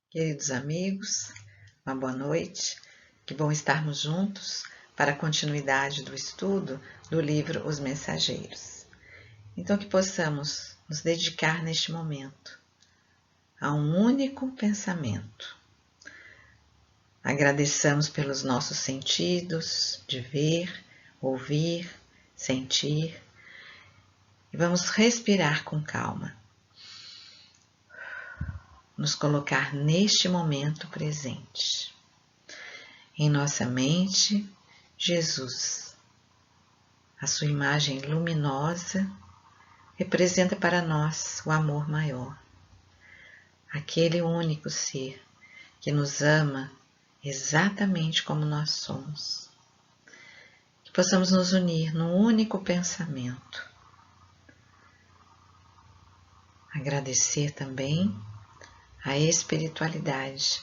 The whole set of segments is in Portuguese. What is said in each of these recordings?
Queridos amigos, uma boa noite. Que bom estarmos juntos para a continuidade do estudo do livro Os Mensageiros. Então, que possamos nos dedicar neste momento a um único pensamento. Agradeçamos pelos nossos sentidos de ver, ouvir, sentir e vamos respirar com calma. Nos colocar neste momento presente. Em nossa mente, Jesus, a sua imagem luminosa, representa para nós o amor maior, aquele único ser que nos ama exatamente como nós somos. Que possamos nos unir num único pensamento. Agradecer também a espiritualidade,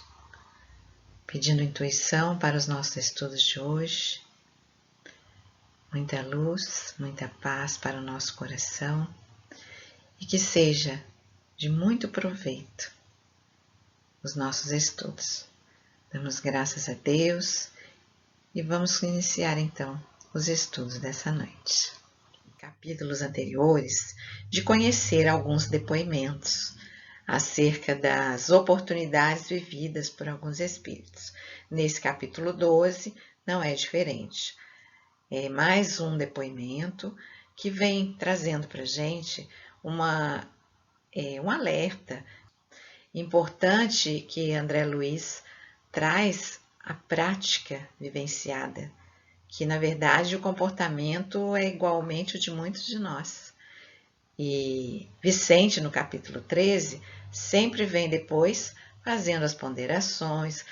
pedindo intuição para os nossos estudos de hoje, muita luz, muita paz para o nosso coração e que seja de muito proveito os nossos estudos. Damos graças a Deus e vamos iniciar então os estudos dessa noite. Capítulos anteriores, de conhecer alguns depoimentos acerca das oportunidades vividas por alguns espíritos. Nesse capítulo 12 não é diferente. É mais um depoimento que vem trazendo para a gente um alerta importante que André Luiz traz à prática vivenciada, que na verdade o comportamento é igualmente o de muitos de nós. E Vicente, no capítulo 13, sempre vem depois fazendo as ponderações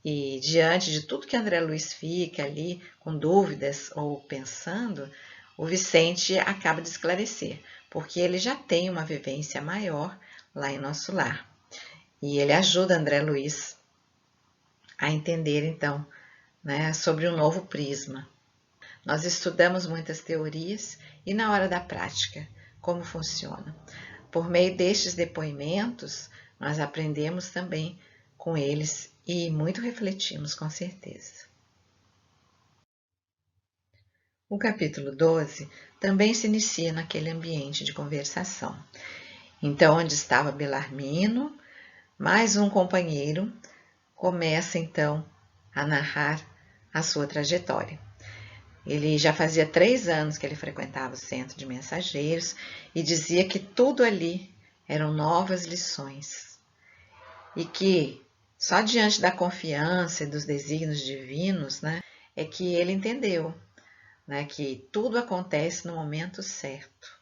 e diante de tudo que André Luiz fica ali com dúvidas ou pensando, o Vicente acaba de esclarecer, porque ele já tem uma vivência maior lá em nosso lar. E ele ajuda André Luiz a entender, então, sobre um novo prisma. Nós estudamos muitas teorias e na hora da prática, como funciona. Por meio destes depoimentos, nós aprendemos também com eles e muito refletimos, com certeza. O capítulo 12 também se inicia naquele ambiente de conversação. Então, onde estava Belarmino, mais um companheiro, começa então a narrar a sua trajetória. Ele já fazia 3 anos que ele frequentava o centro de mensageiros e dizia que tudo ali eram novas lições e que só diante da confiança e dos desígnios divinos, é que ele entendeu, que tudo acontece no momento certo.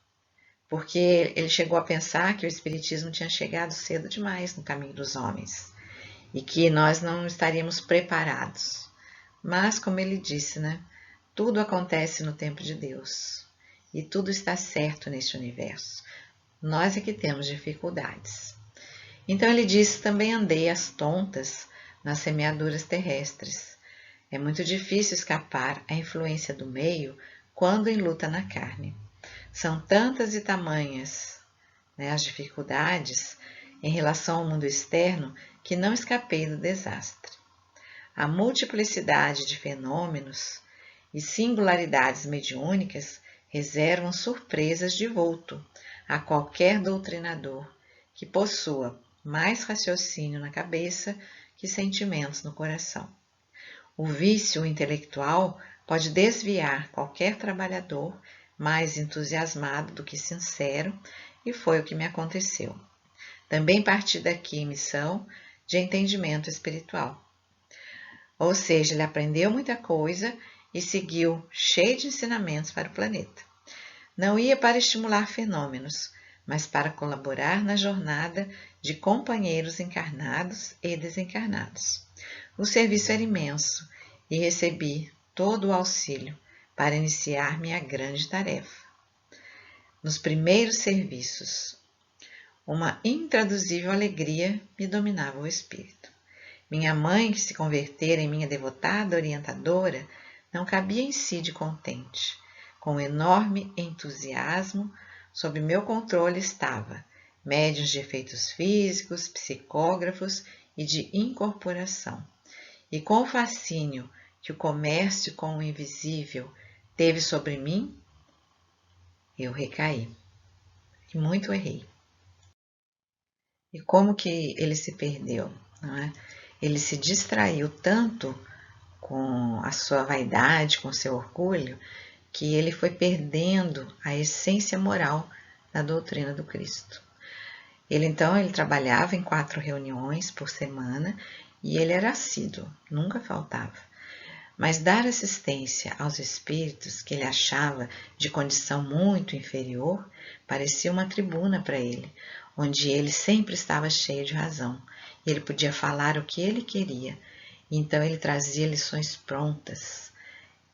Porque ele chegou a pensar que o espiritismo tinha chegado cedo demais no caminho dos homens e que nós não estaríamos preparados. Mas, como ele disse, tudo acontece no tempo de Deus e tudo está certo neste universo. Nós é que temos dificuldades. Então ele disse, também andei às tontas nas semeaduras terrestres. É muito difícil escapar à influência do meio quando em luta na carne. São tantas e tamanhas as dificuldades em relação ao mundo externo que não escapei do desastre. A multiplicidade de fenômenos e singularidades mediúnicas reservam surpresas de vulto a qualquer doutrinador que possua mais raciocínio na cabeça que sentimentos no coração. O vício intelectual pode desviar qualquer trabalhador mais entusiasmado do que sincero, e foi o que me aconteceu. Também parti daqui em missão de entendimento espiritual. Ou seja, ele aprendeu muita coisa e seguiu cheio de ensinamentos para o planeta. Não ia para estimular fenômenos, mas para colaborar na jornada de companheiros encarnados e desencarnados. O serviço era imenso e recebi todo o auxílio para iniciar minha grande tarefa. Nos primeiros serviços, uma intraduzível alegria me dominava o espírito. Minha mãe, que se convertera em minha devotada orientadora, não cabia em si de contente. Com enorme entusiasmo, sob meu controle estava médiuns de efeitos físicos, psicógrafos e de incorporação. E com o fascínio que o comércio com o invisível teve sobre mim, eu recaí e muito errei. E como que ele se perdeu, não é? Ele se distraiu tanto com a sua vaidade, com o seu orgulho, que ele foi perdendo a essência moral da doutrina do Cristo. Ele trabalhava em 4 reuniões por semana e ele era assíduo, nunca faltava. Mas dar assistência aos espíritos que ele achava de condição muito inferior parecia uma tribuna para ele, onde ele sempre estava cheio de razão e ele podia falar o que ele queria. Então ele trazia lições prontas,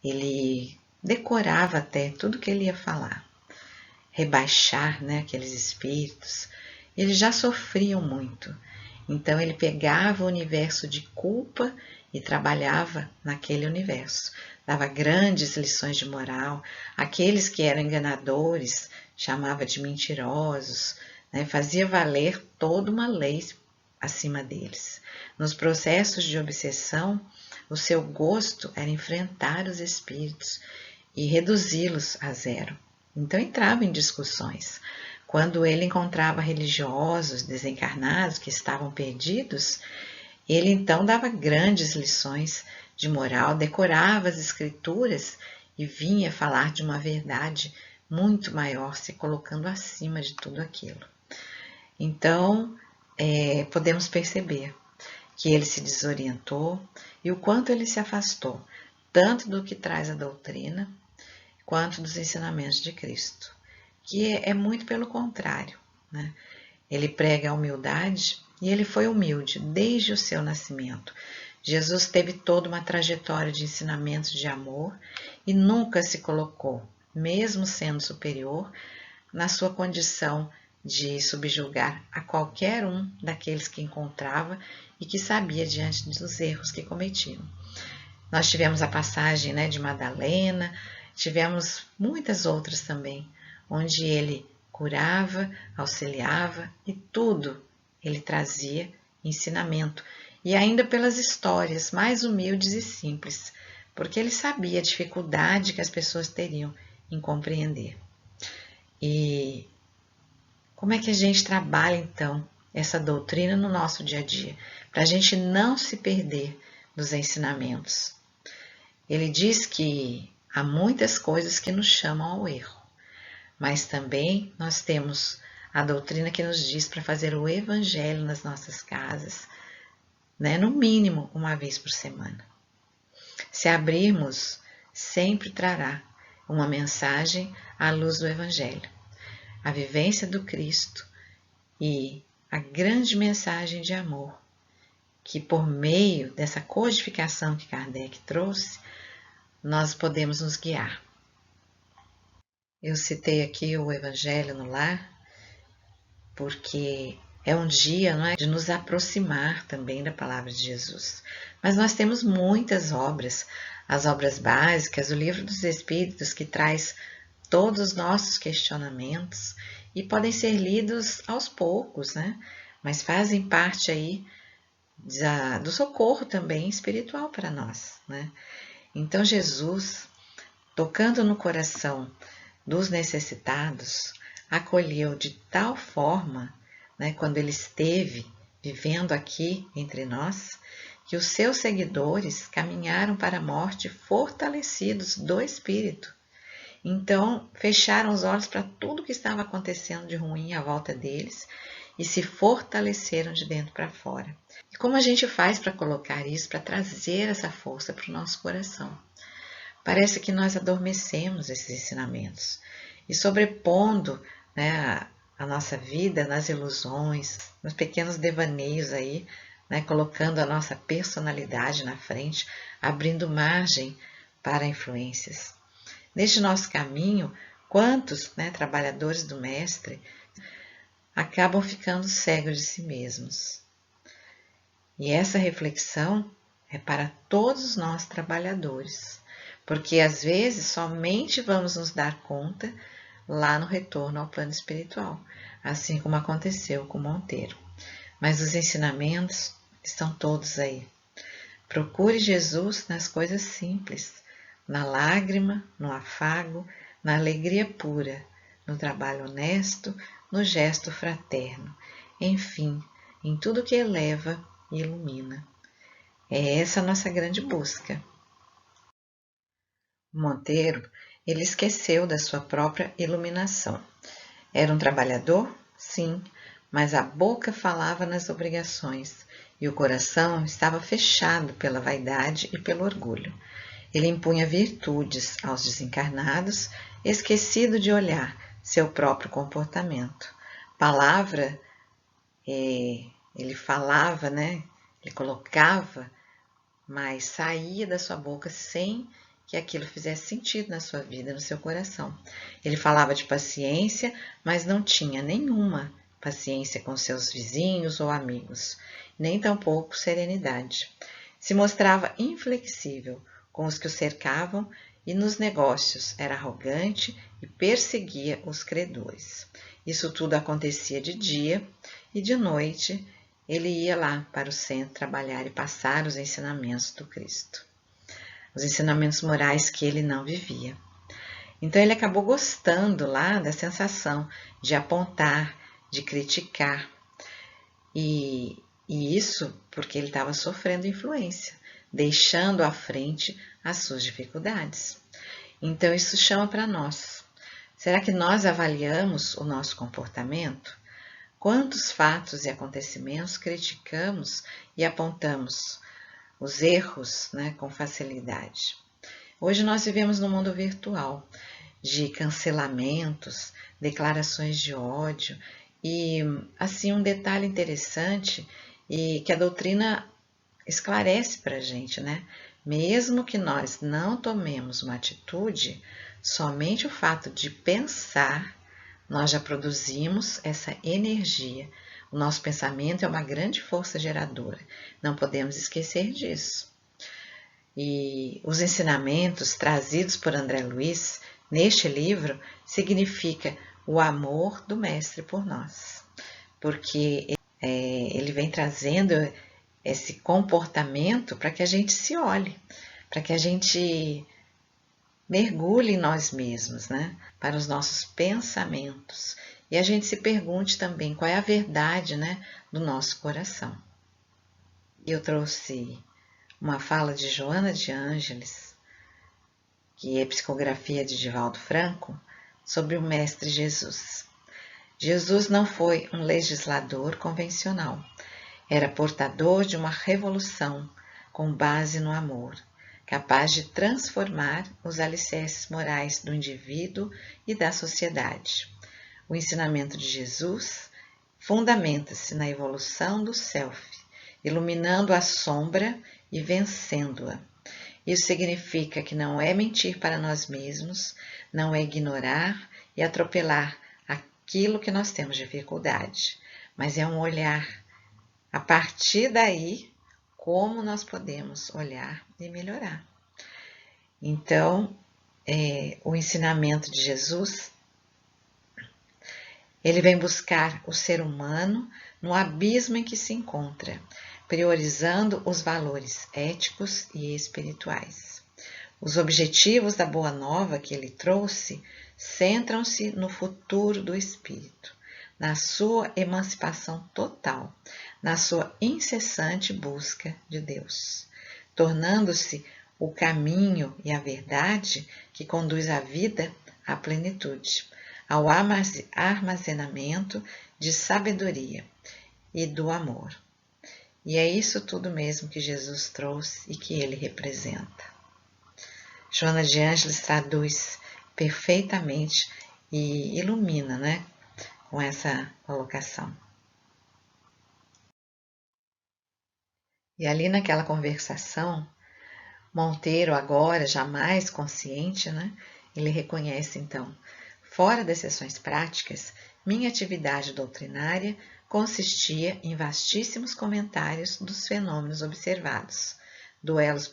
ele decorava até tudo que ele ia falar. Rebaixar, aqueles espíritos, eles já sofriam muito. Então ele pegava o universo de culpa e trabalhava naquele universo. Dava grandes lições de moral. Aqueles que eram enganadores chamava de mentirosos, fazia valer toda uma lei acima deles. Nos processos de obsessão, o seu gosto era enfrentar os espíritos e reduzi-los a zero. Então entrava em discussões. Quando ele encontrava religiosos desencarnados que estavam perdidos, ele então dava grandes lições de moral, decorava as escrituras e vinha falar de uma verdade muito maior, se colocando acima de tudo aquilo. Então, podemos perceber que ele se desorientou e o quanto ele se afastou, tanto do que traz a doutrina, quanto dos ensinamentos de Cristo, que é muito pelo contrário. Ele prega a humildade e ele foi humilde desde o seu nascimento. Jesus teve toda uma trajetória de ensinamentos de amor e nunca se colocou, mesmo sendo superior, na sua condição de subjugar a qualquer um daqueles que encontrava e que sabia diante dos erros que cometiam. Nós tivemos a passagem de Madalena, tivemos muitas outras também, onde ele curava, auxiliava e tudo ele trazia ensinamento. E ainda pelas histórias mais humildes e simples, porque ele sabia a dificuldade que as pessoas teriam em compreender. E como é que a gente trabalha então essa doutrina no nosso dia a dia, para a gente não se perder dos ensinamentos? Ele diz que há muitas coisas que nos chamam ao erro, mas também nós temos a doutrina que nos diz para fazer o evangelho nas nossas casas, no mínimo uma vez por semana. Se abrirmos, sempre trará uma mensagem à luz do evangelho, a vivência do Cristo e a grande mensagem de amor, que por meio dessa codificação que Kardec trouxe, nós podemos nos guiar. Eu citei aqui o Evangelho no Lar, porque é um dia de nos aproximar também da palavra de Jesus. Mas nós temos muitas obras, as obras básicas, o Livro dos Espíritos, que traz todos os nossos questionamentos e podem ser lidos aos poucos, mas fazem parte aí do socorro também espiritual para nós. Então Jesus, tocando no coração dos necessitados, acolheu de tal forma, quando ele esteve vivendo aqui entre nós, que os seus seguidores caminharam para a morte fortalecidos do Espírito. Então, fecharam os olhos para tudo que estava acontecendo de ruim à volta deles e se fortaleceram de dentro para fora. E como a gente faz para colocar isso, para trazer essa força para o nosso coração? Parece que nós adormecemos esses ensinamentos e sobrepondo a nossa vida nas ilusões, nos pequenos devaneios aí, colocando a nossa personalidade na frente, abrindo margem para influências. Neste nosso caminho, quantos trabalhadores do Mestre acabam ficando cegos de si mesmos? E essa reflexão é para todos nós trabalhadores, porque às vezes somente vamos nos dar conta lá no retorno ao plano espiritual, assim como aconteceu com Monteiro. Mas os ensinamentos estão todos aí. Procure Jesus nas coisas simples, na lágrima, no afago, na alegria pura, no trabalho honesto, no gesto fraterno, enfim, em tudo que eleva e ilumina. É essa a nossa grande busca. Monteiro, ele esqueceu da sua própria iluminação. Era um trabalhador? Sim, mas a boca falava nas obrigações e o coração estava fechado pela vaidade e pelo orgulho. Ele impunha virtudes aos desencarnados, esquecido de olhar seu próprio comportamento. Palavra, ele falava, né? Ele colocava, mas saía da sua boca sem que aquilo fizesse sentido na sua vida, no seu coração. Ele falava de paciência, mas não tinha nenhuma paciência com seus vizinhos ou amigos, nem tampouco serenidade. Se mostrava inflexível com os que o cercavam e nos negócios era arrogante e perseguia os credores. Isso tudo acontecia de dia e de noite ele ia lá para o centro trabalhar e passar os ensinamentos do Cristo. Os ensinamentos morais que ele não vivia. Então ele acabou gostando lá da sensação de apontar, de criticar. E isso porque ele estava sofrendo influência, deixando à frente as suas dificuldades. Então isso chama para nós. Será que nós avaliamos o nosso comportamento? Quantos fatos e acontecimentos criticamos e apontamos os erros, né, com facilidade? Hoje nós vivemos num mundo virtual, de cancelamentos, declarações de ódio e, assim, um detalhe interessante e que a doutrina esclarece para a gente, né? Mesmo que nós não tomemos uma atitude, somente o fato de pensar, nós já produzimos essa energia. O nosso pensamento é uma grande força geradora. Não podemos esquecer disso. E os ensinamentos trazidos por André Luiz neste livro significa o amor do Mestre por nós. Porque ele vem trazendo esse comportamento para que a gente se olhe, para que a gente mergulhe em nós mesmos, né? Para os nossos pensamentos. E a gente se pergunte também qual é a verdade, né, do nosso coração. Eu trouxe uma fala de Joana de Ângeles, que é psicografia de Divaldo Franco, sobre o Mestre Jesus. Jesus não foi um legislador convencional. Era portador de uma revolução com base no amor, capaz de transformar os alicerces morais do indivíduo e da sociedade. O ensinamento de Jesus fundamenta-se na evolução do self, iluminando a sombra e vencendo-a. Isso significa que não é mentir para nós mesmos, não é ignorar e atropelar aquilo que nós temos dificuldade, mas é um olhar. A partir daí, como nós podemos olhar e melhorar. Então, o ensinamento de Jesus, ele vem buscar o ser humano no abismo em que se encontra, priorizando os valores éticos e espirituais. Os objetivos da Boa Nova que ele trouxe centram-se no futuro do espírito, na sua emancipação total, na sua incessante busca de Deus, tornando-se o caminho e a verdade que conduz a vida à plenitude, ao armazenamento de sabedoria e do amor. E é isso tudo mesmo que Jesus trouxe e que ele representa. Joana de Ângeles traduz perfeitamente e ilumina, né, com essa colocação. E ali naquela conversação, Monteiro, agora já mais consciente, né, ele reconhece então: fora das sessões práticas, minha atividade doutrinária consistia em vastíssimos comentários dos fenômenos observados, duelos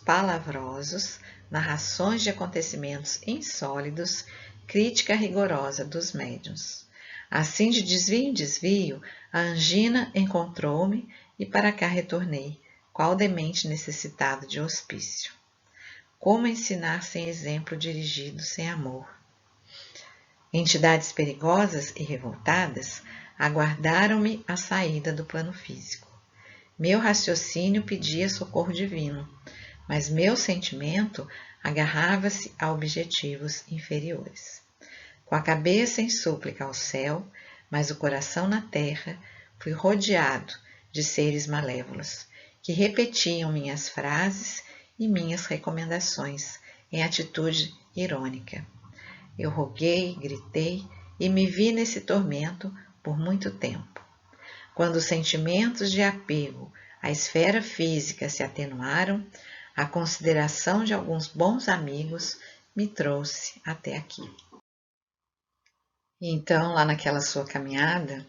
palavrosos, narrações de acontecimentos insólidos, crítica rigorosa dos médiuns. Assim, de desvio em desvio, a angina encontrou-me e para cá retornei, qual demente necessitado de hospício. Como ensinar sem exemplo dirigido sem amor? Entidades perigosas e revoltadas aguardaram-me a saída do plano físico. Meu raciocínio pedia socorro divino, mas meu sentimento agarrava-se a objetivos inferiores. Com a cabeça em súplica ao céu, mas o coração na terra, fui rodeado de seres malévolos, que repetiam minhas frases e minhas recomendações em atitude irônica. Eu roguei, gritei e me vi nesse tormento por muito tempo. Quando os sentimentos de apego à esfera física se atenuaram, a consideração de alguns bons amigos me trouxe até aqui. Então, lá naquela sua caminhada,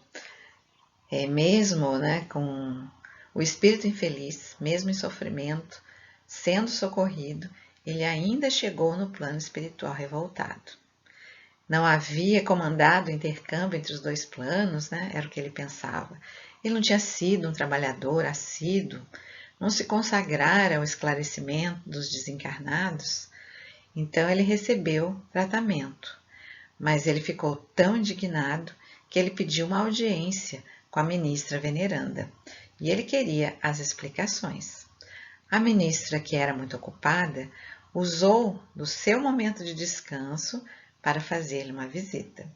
mesmo com o espírito infeliz, mesmo em sofrimento, sendo socorrido, ele ainda chegou no plano espiritual revoltado. Não havia comandado o intercâmbio entre os dois planos, era o que ele pensava. Ele não tinha sido um trabalhador assíduo, não se consagrara ao esclarecimento dos desencarnados, então ele recebeu tratamento. Mas ele ficou tão indignado que ele pediu uma audiência com a ministra veneranda e ele queria as explicações. A ministra, que era muito ocupada, usou do seu momento de descanso para fazer-lhe uma visita.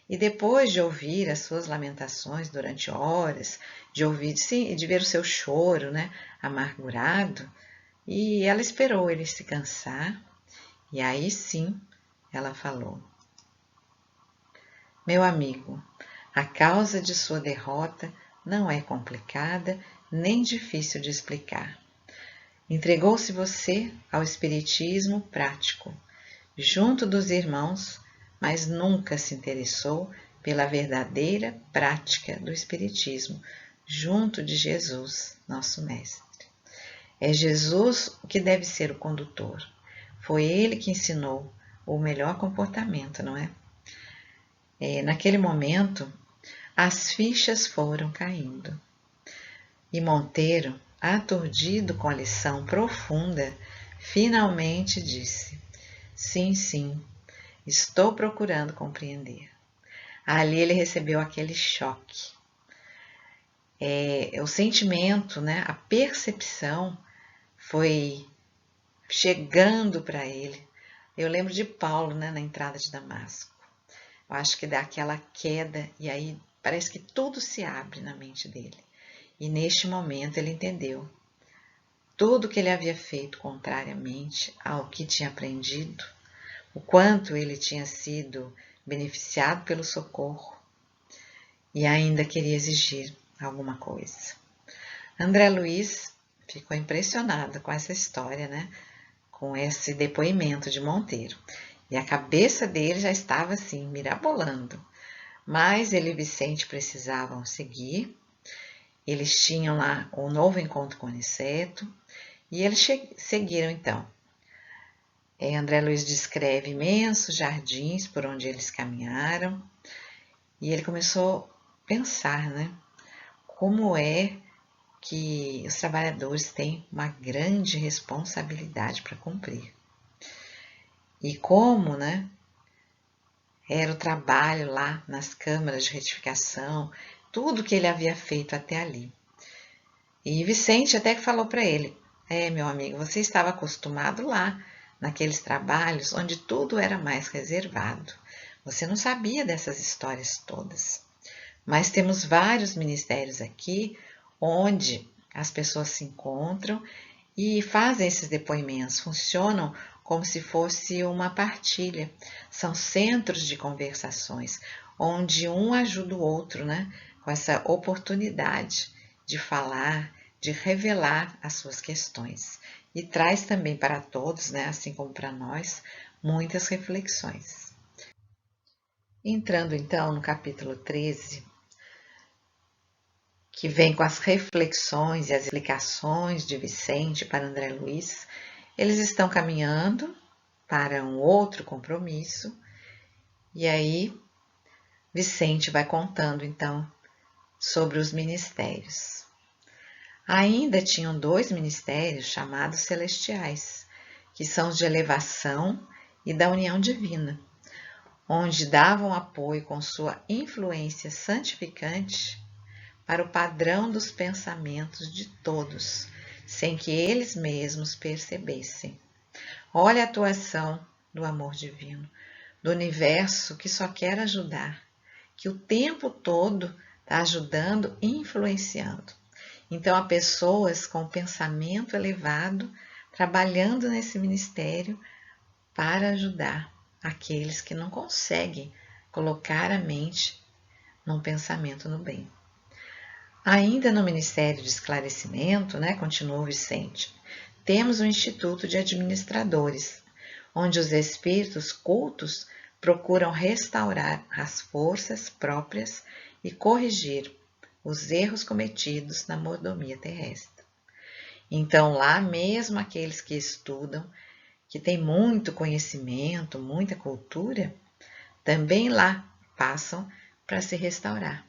E depois de ouvir as suas lamentações durante horas, de ver o seu choro, amargurado, e ela esperou ele se cansar, e aí sim ela falou: meu amigo, a causa de sua derrota não é complicada nem difícil de explicar. Entregou-se você ao espiritismo prático, junto dos irmãos, mas nunca se interessou pela verdadeira prática do espiritismo, junto de Jesus, nosso mestre. É Jesus que deve ser o condutor. Foi ele que ensinou o melhor comportamento, não é? Naquele momento, as fichas foram caindo. E Monteiro, aturdido com a lição profunda, finalmente disse: sim, sim, estou procurando compreender. Ali ele recebeu aquele choque. O sentimento, a percepção foi chegando para ele. Eu lembro de Paulo, na entrada de Damasco. Eu acho que dá aquela queda e aí parece que tudo se abre na mente dele. E neste momento ele entendeu tudo que ele havia feito contrariamente ao que tinha aprendido, o quanto ele tinha sido beneficiado pelo socorro e ainda queria exigir alguma coisa. André Luiz ficou impressionado com essa história, com esse depoimento de Monteiro. E a cabeça dele já estava assim, mirabolando. Mas ele e Vicente precisavam seguir. Eles tinham lá o novo encontro com Aniceto. E eles seguiram então. André Luiz descreve imensos jardins por onde eles caminharam. E ele começou a pensar, como é que os trabalhadores têm uma grande responsabilidade para cumprir. E como, era o trabalho lá nas câmaras de retificação, tudo que ele havia feito até ali. E Vicente até que falou para ele: meu amigo, você estava acostumado lá, naqueles trabalhos onde tudo era mais reservado. Você não sabia dessas histórias todas. Mas temos vários ministérios aqui onde as pessoas se encontram e fazem esses depoimentos, funcionam como se fosse uma partilha. São centros de conversações, onde um ajuda o outro, com essa oportunidade de falar, de revelar as suas questões. E traz também para todos, assim como para nós, muitas reflexões. Entrando então no capítulo 13, que vem com as reflexões e as explicações de Vicente para André Luiz, eles estão caminhando para um outro compromisso, e aí Vicente vai contando então sobre os ministérios. Ainda tinham 2 ministérios chamados celestiais, que são os de elevação e da união divina, onde davam apoio com sua influência santificante para o padrão dos pensamentos de todos, sem que eles mesmos percebessem. Olha a atuação do amor divino, do universo que só quer ajudar, que o tempo todo está ajudando e influenciando. Então, há pessoas com pensamento elevado trabalhando nesse ministério para ajudar aqueles que não conseguem colocar a mente num pensamento no bem. Ainda no Ministério de Esclarecimento, continuou Vicente, temos o Instituto de Administradores, onde os espíritos cultos procuram restaurar as forças próprias e corrigir os erros cometidos na mordomia terrestre. Então, lá mesmo aqueles que estudam, que têm muito conhecimento, muita cultura, também lá passam para se restaurar,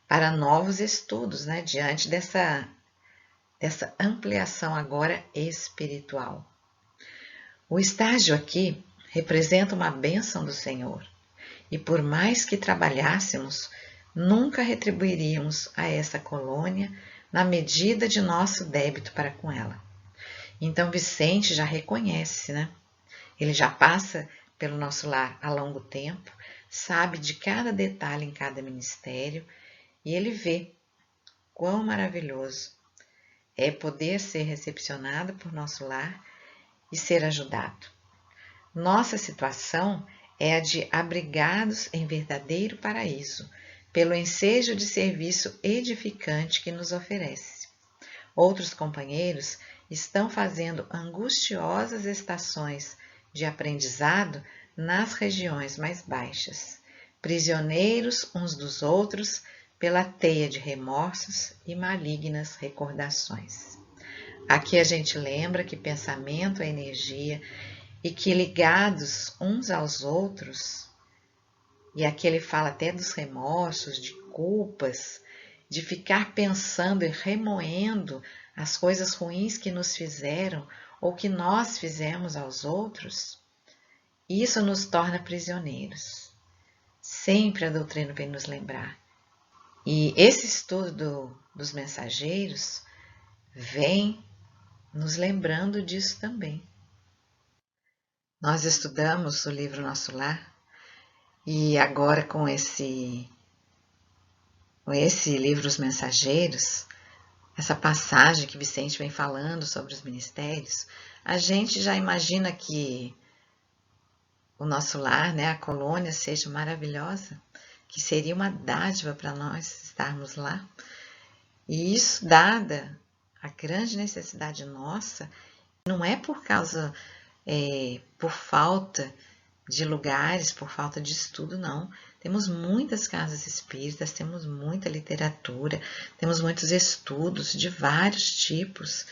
para novos estudos, diante dessa ampliação agora espiritual. O estágio aqui representa uma bênção do Senhor, e por mais que trabalhássemos, nunca retribuiríamos a essa colônia na medida de nosso débito para com ela. Então Vicente já reconhece, Ele já passa pelo nosso lar há longo tempo, sabe de cada detalhe em cada ministério e ele vê quão maravilhoso é poder ser recepcionado por nosso lar e ser ajudado. Nossa situação é a de abrigados em verdadeiro paraíso, pelo ensejo de serviço edificante que nos oferece. Outros companheiros estão fazendo angustiosas estações de aprendizado nas regiões mais baixas, prisioneiros uns dos outros pela teia de remorsos e malignas recordações. Aqui a gente lembra que pensamento é energia e que ligados uns aos outros, e aqui ele fala até dos remorsos, de culpas, de ficar pensando e remoendo as coisas ruins que nos fizeram ou que nós fizemos aos outros, isso nos torna prisioneiros. Sempre a doutrina vem nos lembrar. E esse estudo dos mensageiros vem nos lembrando disso também. Nós estudamos o livro Nosso Lar e agora com esse livro Os Mensageiros, essa passagem que Vicente vem falando sobre os ministérios, a gente já imagina que o nosso lar, a colônia, seja maravilhosa, que seria uma dádiva para nós estarmos lá. E isso, dada a grande necessidade nossa, não é por causa, por falta de lugares, por falta de estudo, não. Temos muitas casas espíritas, temos muita literatura, temos muitos estudos de vários tipos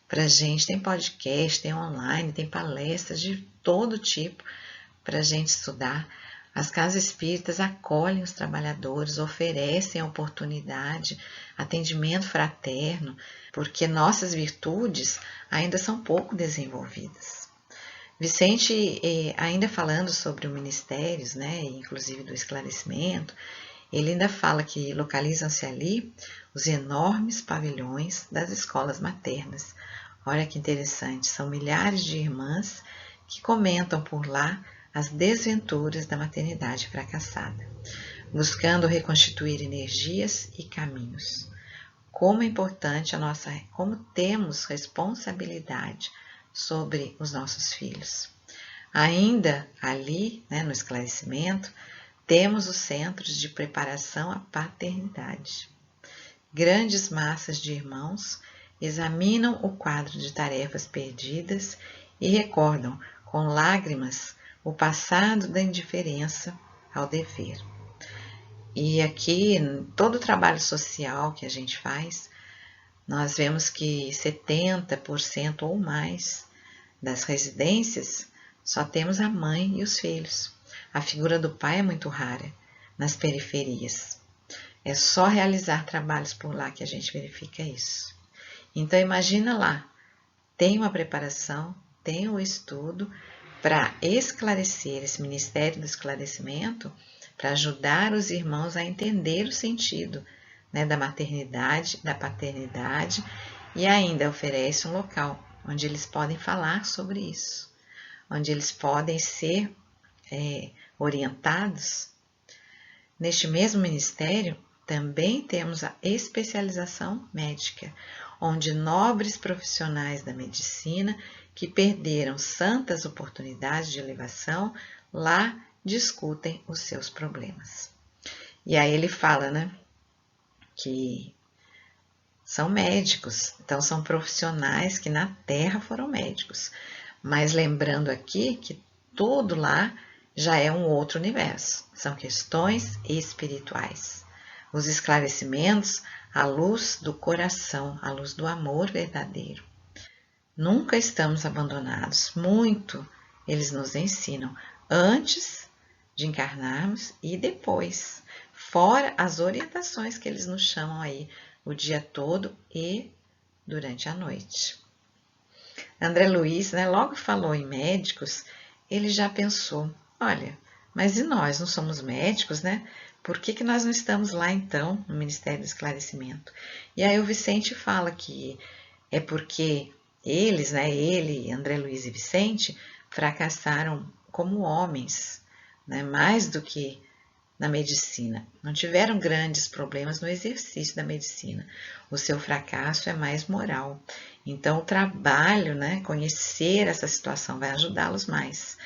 para a gente. Tem podcast, tem online, tem palestras de todo tipo para a gente estudar. As casas espíritas acolhem os trabalhadores, oferecem oportunidade, atendimento fraterno, porque nossas virtudes ainda são pouco desenvolvidas. Vicente, ainda falando sobre o ministérios, inclusive do esclarecimento, ele ainda fala que localizam-se ali os enormes pavilhões das escolas maternas. Olha que interessante, são milhares de irmãs que comentam por lá as desventuras da maternidade fracassada, buscando reconstituir energias e caminhos. Como é importante como temos responsabilidade sobre os nossos filhos. Ainda ali, no esclarecimento, temos os centros de preparação à paternidade. Grandes massas de irmãos examinam o quadro de tarefas perdidas e recordam com lágrimas o passado da indiferença ao dever. E aqui, todo o trabalho social que a gente faz, nós vemos que 70% ou mais das residências só temos a mãe e os filhos. A figura do pai é muito rara, nas periferias. É só realizar trabalhos por lá que a gente verifica isso. Então imagina lá, tem uma preparação, tem o estudo para esclarecer esse Ministério do Esclarecimento, para ajudar os irmãos a entender o sentido, né, da maternidade, da paternidade, e ainda oferece um local onde eles podem falar sobre isso, onde eles podem ser orientados. Neste mesmo ministério, também temos a especialização médica, onde nobres profissionais da medicina que perderam santas oportunidades de elevação lá discutem os seus problemas. E aí ele fala, né, que são médicos, então são profissionais que na Terra foram médicos. Mas lembrando aqui que tudo lá já é um outro universo, são questões espirituais. Os esclarecimentos à luz do coração, à luz do amor verdadeiro. Nunca estamos abandonados, muito eles nos ensinam, antes de encarnarmos e depois, fora as orientações que eles nos chamam aí o dia todo e durante a noite. André Luiz, né, logo falou em médicos, ele já pensou, olha, mas e nós não somos médicos, né? Por que nós não estamos lá então, no Ministério do Esclarecimento? E aí o Vicente fala que é porque eles, né, ele, André Luiz e Vicente, fracassaram como homens, né, mais do que na medicina. Não tiveram grandes problemas no exercício da medicina. O seu fracasso é mais moral. Então, o trabalho, né, conhecer essa situação vai ajudá-los mais.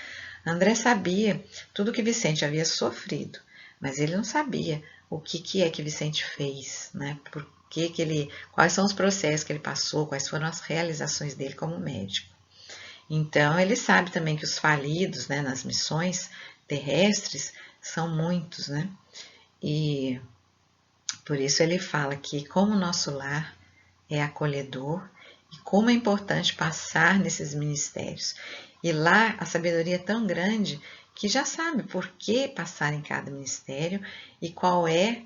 André sabia tudo que Vicente havia sofrido, mas ele não sabia o que é que Vicente fez, né? Por que ele, quais são os processos que ele passou, quais foram as realizações dele como médico. Então, ele sabe também que os falidos, né, nas missões terrestres são muitos, né? E por isso ele fala que como o nosso lar é acolhedor e como é importante passar nesses ministérios. E lá a sabedoria é tão grande que já sabe por que passar em cada ministério e qual é,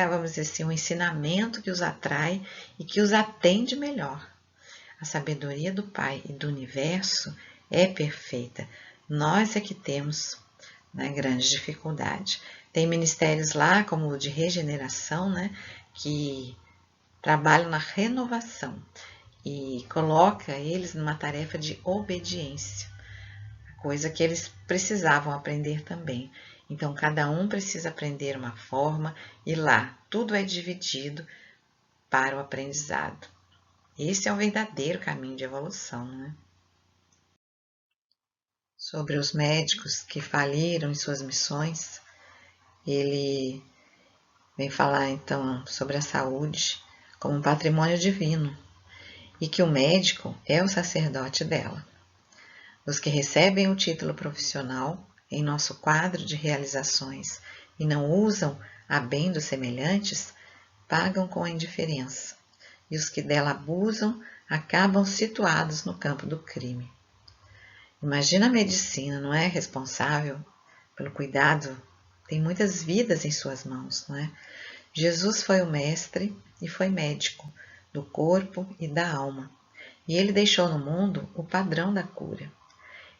vamos dizer assim, o ensinamento que os atrai e que os atende melhor. A sabedoria do Pai e do Universo é perfeita. Nós é que temos, né, grande dificuldade. Tem ministérios lá, como o de regeneração, né, que trabalham na renovação e coloca eles numa tarefa de obediência, coisa que eles precisavam aprender também. Então, cada um precisa aprender uma forma e lá tudo é dividido para o aprendizado. Esse é o verdadeiro caminho de evolução, né? Sobre os médicos que faliram em suas missões, ele vem falar então sobre a saúde como um patrimônio divino e que o médico é o sacerdote dela. Os que recebem o título profissional em nosso quadro de realizações e não usam a bem dos semelhantes, pagam com a indiferença, e os que dela abusam acabam situados no campo do crime. Imagina a medicina, não é responsável pelo cuidado, tem muitas vidas em suas mãos, não é? Jesus foi o mestre e foi médico do corpo e da alma, e ele deixou no mundo o padrão da cura.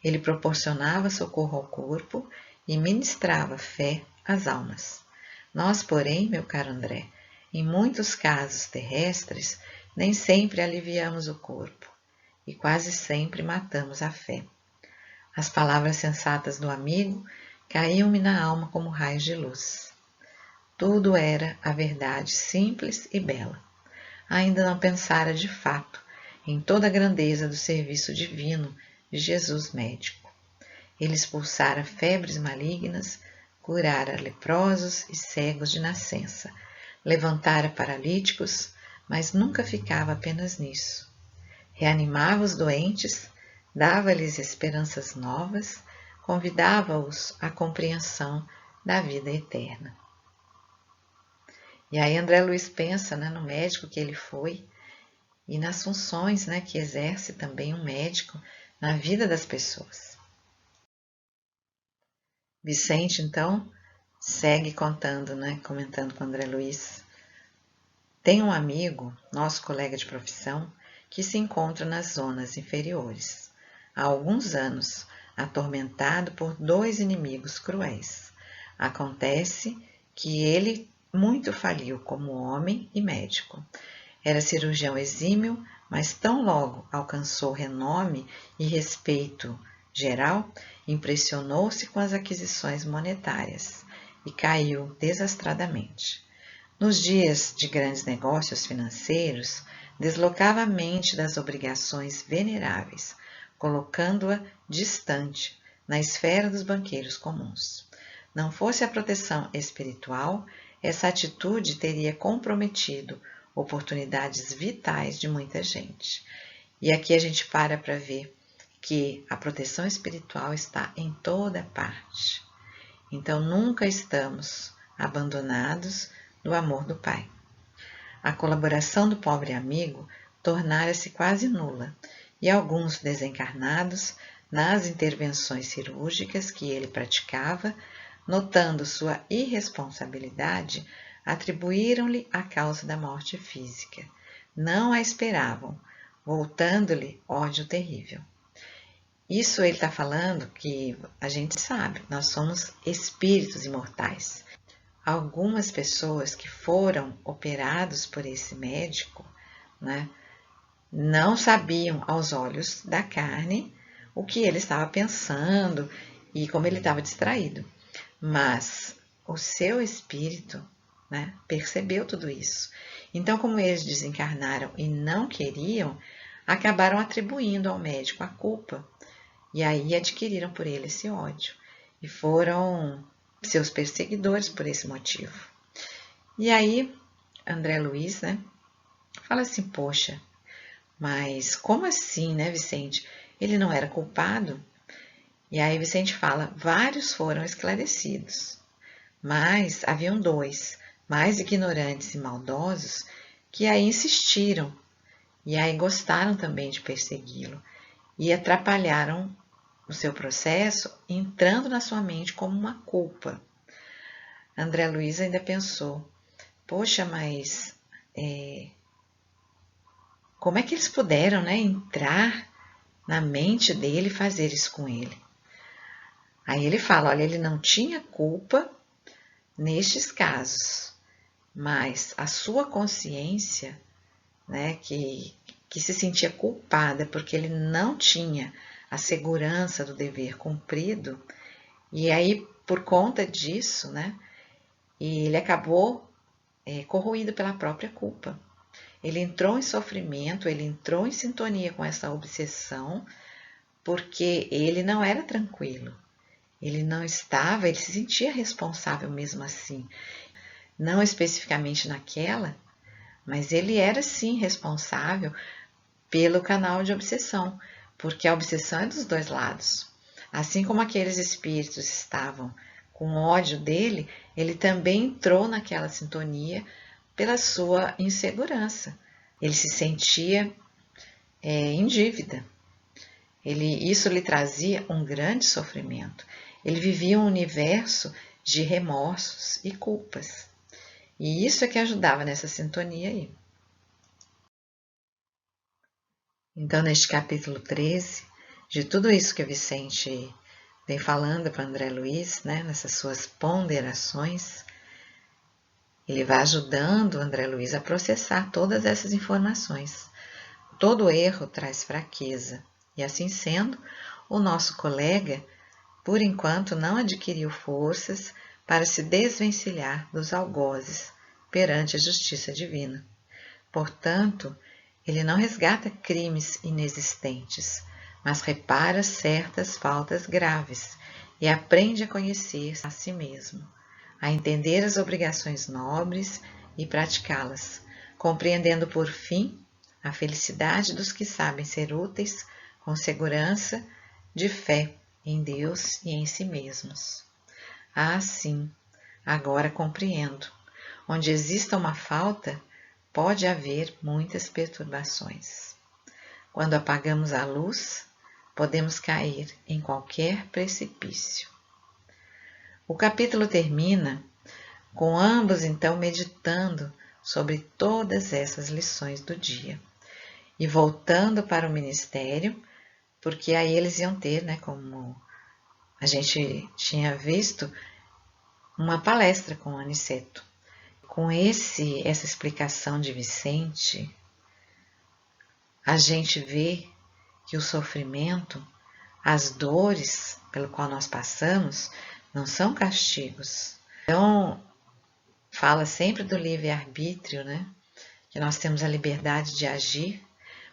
Ele proporcionava socorro ao corpo e ministrava fé às almas. Nós, porém, meu caro André, em muitos casos terrestres, nem sempre aliviamos o corpo e quase sempre matamos a fé. As palavras sensatas do amigo caíam-me na alma como raios de luz. Tudo era a verdade simples e bela. Ainda não pensara de fato em toda a grandeza do serviço divino de Jesus médico. Ele expulsara febres malignas, curara leprosos e cegos de nascença, levantara paralíticos, mas nunca ficava apenas nisso. Reanimava os doentes, dava-lhes esperanças novas, convidava-os à compreensão da vida eterna. E aí André Luiz pensa, né, no médico que ele foi e nas funções, né, que exerce também um médico na vida das pessoas. Vicente, então, segue contando, comentando com André Luiz. Tem um amigo, nosso colega de profissão, que se encontra nas zonas inferiores. Há alguns anos, atormentado por 2 inimigos cruéis. Acontece que ele muito faliu como homem e médico. Era cirurgião exímio, mas tão logo alcançou renome e respeito geral, impressionou-se com as aquisições monetárias e caiu desastradamente. Nos dias de grandes negócios financeiros, deslocava a mente das obrigações veneráveis, colocando-a distante, na esfera dos banqueiros comuns. Não fosse a proteção espiritual, essa atitude teria comprometido oportunidades vitais de muita gente. E aqui a gente para ver que a proteção espiritual está em toda parte. Então nunca estamos abandonados do amor do Pai. A colaboração do pobre amigo tornara-se quase nula, e alguns desencarnados, nas intervenções cirúrgicas que ele praticava, notando sua irresponsabilidade, atribuíram-lhe a causa da morte física. Não a esperavam, voltando-lhe ódio terrível. Isso ele está falando que a gente sabe, nós somos espíritos imortais. Algumas pessoas que foram operados por esse médico, não sabiam aos olhos da carne o que ele estava pensando e como ele estava distraído. Mas o seu espírito, percebeu tudo isso. Então, como eles desencarnaram e não queriam, acabaram atribuindo ao médico a culpa. E aí adquiriram por ele esse ódio. E foram seus perseguidores por esse motivo. E aí, André Luiz, fala assim, poxa, mas como assim, Vicente? Ele não era culpado? E aí Vicente fala, vários foram esclarecidos, mas haviam 2, mais ignorantes e maldosos, que aí insistiram, e aí gostaram também de persegui-lo, e atrapalharam o seu processo, entrando na sua mente como uma culpa. André Luiz ainda pensou, poxa, mas como é que eles puderam entrar na mente dele e fazer isso com ele? Aí ele fala, olha, ele não tinha culpa nestes casos, mas a sua consciência, que se sentia culpada porque ele não tinha a segurança do dever cumprido, e aí por conta disso, ele acabou corroído pela própria culpa. Ele entrou em sofrimento, ele entrou em sintonia com essa obsessão, porque ele não era tranquilo. Ele não estava, ele se sentia responsável mesmo assim. Não especificamente naquela, mas ele era sim responsável pelo canal de obsessão, porque a obsessão é dos 2 lados. Assim como aqueles espíritos estavam com ódio dele, ele também entrou naquela sintonia pela sua insegurança. Ele se sentia em dívida. Isso lhe trazia um grande sofrimento. Ele vivia um universo de remorsos e culpas. E isso é que ajudava nessa sintonia aí. Então, neste capítulo 13, de tudo isso que o Vicente vem falando para André Luiz, nessas suas ponderações, ele vai ajudando o André Luiz a processar todas essas informações. Todo erro traz fraqueza, e assim sendo, o nosso colega, por enquanto, não adquiriu forças para se desvencilhar dos algozes perante a justiça divina. Portanto, ele não resgata crimes inexistentes, mas repara certas faltas graves e aprende a conhecer a si mesmo, a entender as obrigações nobres e praticá-las, compreendendo por fim a felicidade dos que sabem ser úteis com segurança, de fé em Deus e em si mesmos. Ah, sim, agora compreendo. Onde exista uma falta, pode haver muitas perturbações. Quando apagamos a luz, podemos cair em qualquer precipício. O capítulo termina com ambos então meditando sobre todas essas lições do dia e voltando para o ministério, porque aí eles iam ter, né, como a gente tinha visto, uma palestra com o Aniceto. Com essa explicação de Vicente, a gente vê que o sofrimento, as dores pelo qual nós passamos, não são castigos. Então, fala sempre do livre-arbítrio, né? Que nós temos a liberdade de agir,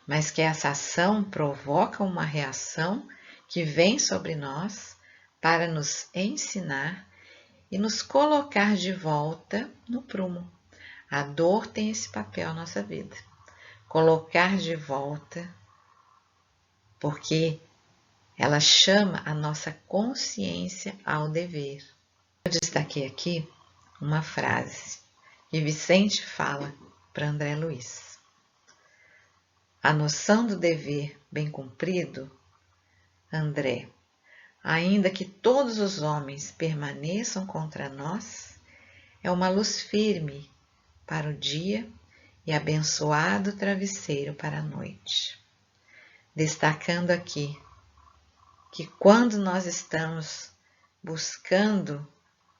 mas que essa ação provoca uma reação que vem sobre nós para nos ensinar e nos colocar de volta no prumo. A dor tem esse papel na nossa vida. Colocar de volta, porque ela chama a nossa consciência ao dever. Eu destaquei aqui uma frase que Vicente fala para André Luiz. A noção do dever bem cumprido, André, ainda que todos os homens permaneçam contra nós, é uma luz firme para o dia e abençoado travesseiro para a noite. Destacando aqui que quando nós estamos buscando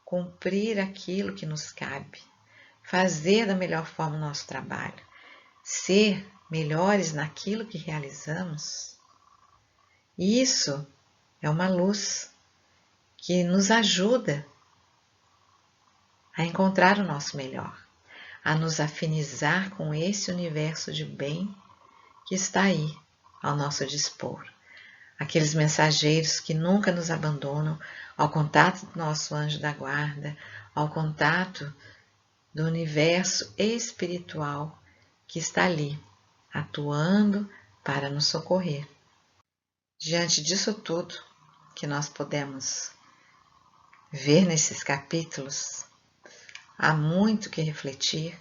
cumprir aquilo que nos cabe, fazer da melhor forma o nosso trabalho, ser melhores naquilo que realizamos, isso é uma luz que nos ajuda a encontrar o nosso melhor, a nos afinizar com esse universo de bem que está aí ao nosso dispor. Aqueles mensageiros que nunca nos abandonam ao contato do nosso anjo da guarda, ao contato do universo espiritual que está ali, atuando para nos socorrer. Diante disso tudo que nós podemos ver nesses capítulos, há muito que refletir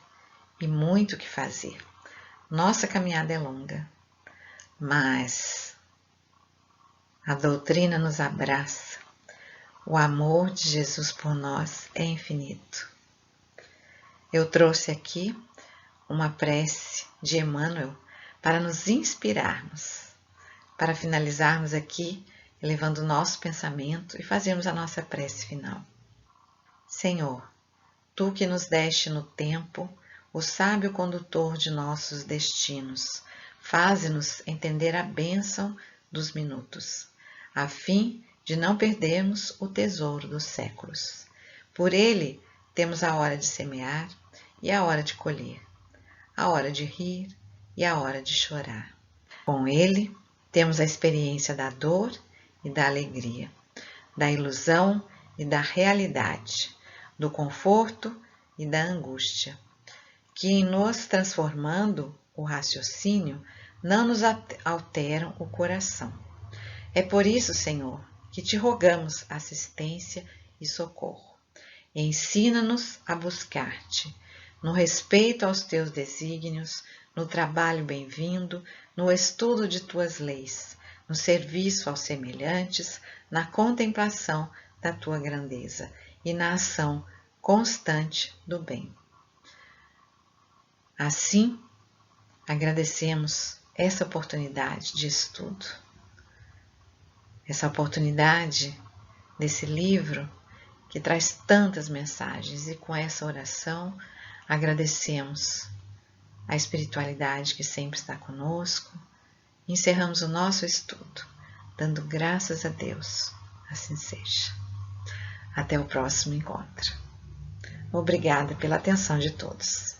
e muito que fazer. Nossa caminhada é longa, mas a doutrina nos abraça. O amor de Jesus por nós é infinito. Eu trouxe aqui uma prece de Emmanuel para nos inspirarmos, para finalizarmos aqui, elevando o nosso pensamento e fazermos a nossa prece final. Senhor, Tu que nos deste no tempo o sábio condutor de nossos destinos, faze-nos entender a bênção dos minutos, a fim de não perdermos o tesouro dos séculos. Por ele temos a hora de semear e a hora de colher, a hora de rir e a hora de chorar. Com ele temos a experiência da dor e da alegria, da ilusão e da realidade, do conforto e da angústia, que em nos transformando o raciocínio não nos alteram o coração. É por isso, Senhor, que te rogamos assistência e socorro. Ensina-nos a buscar-te, no respeito aos teus desígnios, no trabalho bem-vindo, no estudo de tuas leis, no serviço aos semelhantes, na contemplação da tua grandeza e na ação constante do bem. Assim, agradecemos essa oportunidade de estudo, essa oportunidade desse livro que traz tantas mensagens, e com essa oração agradecemos a espiritualidade que sempre está conosco. Encerramos o nosso estudo, dando graças a Deus. Assim seja. Até o próximo encontro. Obrigada pela atenção de todos.